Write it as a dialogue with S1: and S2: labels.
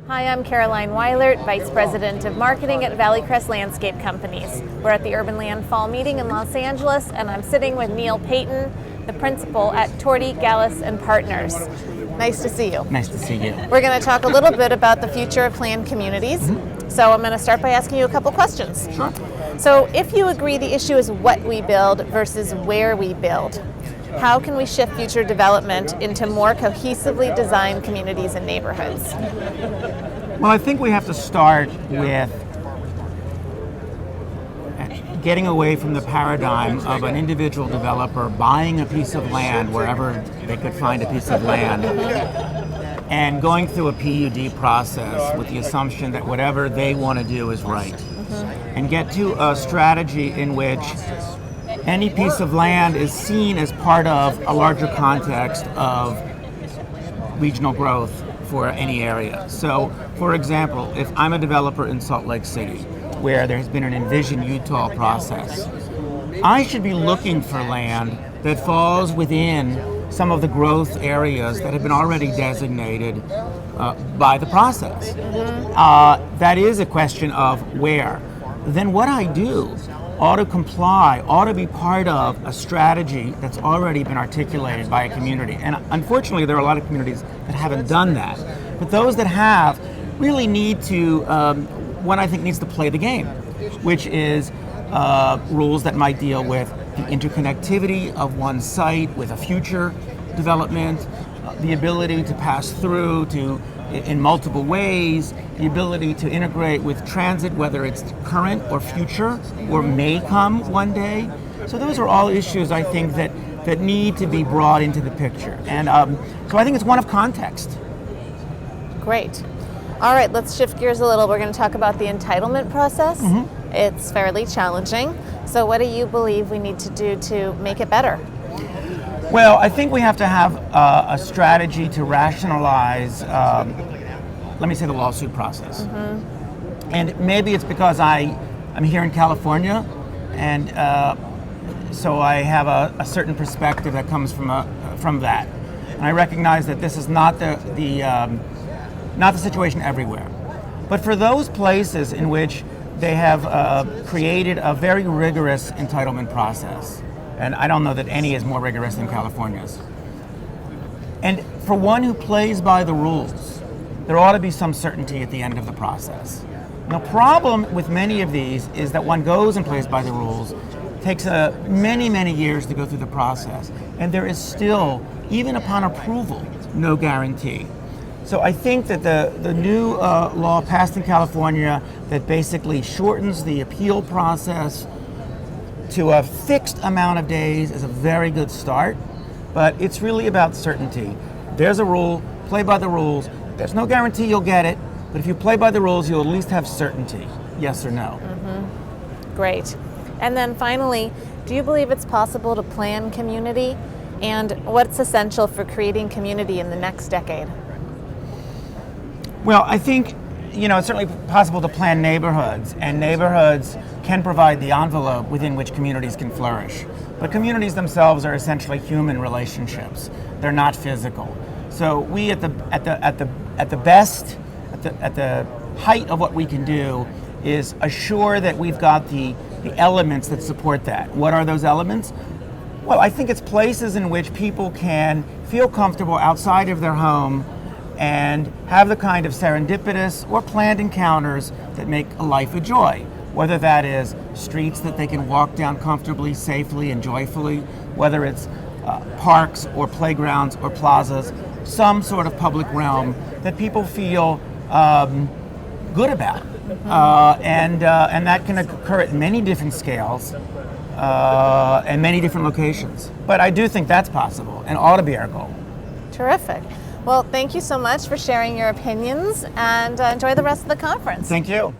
S1: Hi, I'm Caroline Weilert, Vice President of Marketing at ValleyCrest Landscape Companies. We're at the Urban Land Fall Meeting in Los Angeles, and I'm sitting with Neal Payton, the principal at Torti, Gallas & Partners. Nice to see you.
S2: Nice to see you.
S1: We're going to talk a little bit about the future of planned communities. So I'm going to start by asking you a couple questions.
S2: Sure.
S1: So if you agree the issue is what we build versus where we build, how can we shift future development into more cohesively designed communities and neighborhoods?
S2: Well, I think we have to start with getting away from the paradigm of an individual developer buying a piece of land wherever they could find a piece of land and going through a PUD process with the assumption that whatever they want to do is right. And get to a strategy in which any piece of land is seen as part of a larger context of regional growth for any area. So, for example, if I'm a developer in Salt Lake City, where there has been an Envision Utah process, I should be looking for land that falls within some of the growth areas that have been already designated by the process. That is a question of where. Then what I do ought to comply, ought to be part of a strategy that's already been articulated by a community. And unfortunately, there are a lot of communities that haven't done that. But those that have really need to, one I think needs to play the game, which is rules that might deal with the interconnectivity of one site with a future development, the ability to pass through in multiple ways, the ability to integrate with transit, whether it's current or future or may come one day. So those are all issues I think that need to be brought into the picture. And so I think it's one of context.
S1: Great. All right, let's shift gears a little. We're going to talk about the entitlement process. It's fairly challenging. So what do you believe we need to do to make it better?
S2: Well, I think we have to have a strategy to rationalize, let me say, the lawsuit process. And maybe it's because I'm here in California, and so I have a certain perspective that comes from that. And I recognize that this is not the situation everywhere. But for those places in which they have created a very rigorous entitlement process, and I don't know that any is more rigorous than California's. And for one who plays by the rules, there ought to be some certainty at the end of the process. The problem with many of these is that one goes and plays by the rules, takes many, many years to go through the process, and there is still, even upon approval, no guarantee. So I think that the new law passed in California that basically shortens the appeal process to a fixed amount of days is a very good start, but it's really about certainty. There's a rule, play by the rules. There's no guarantee you'll get it, but if you play by the rules, you'll at least have certainty, yes or no.
S1: Great. And then finally, do you believe it's possible to plan community, and what's essential for creating community in the next decade?
S2: Well, I think, it's certainly possible to plan neighborhoods, and neighborhoods can provide the envelope within which communities can flourish. But communities themselves are essentially human relationships. They're not physical. So we at the height of what we can do is assure that we've got the elements that support that. What are those elements? Well, I think it's places in which people can feel comfortable outside of their home and have the kind of serendipitous or planned encounters that make a life a joy. Whether that is streets that they can walk down comfortably, safely, and joyfully, whether it's parks or playgrounds or plazas, some sort of public realm that people feel good about. And that can occur at many different scales and many different locations. But I do think that's possible and ought to be our goal.
S1: Terrific. Well, thank you so much for sharing your opinions, and enjoy the rest of the conference.
S2: Thank you.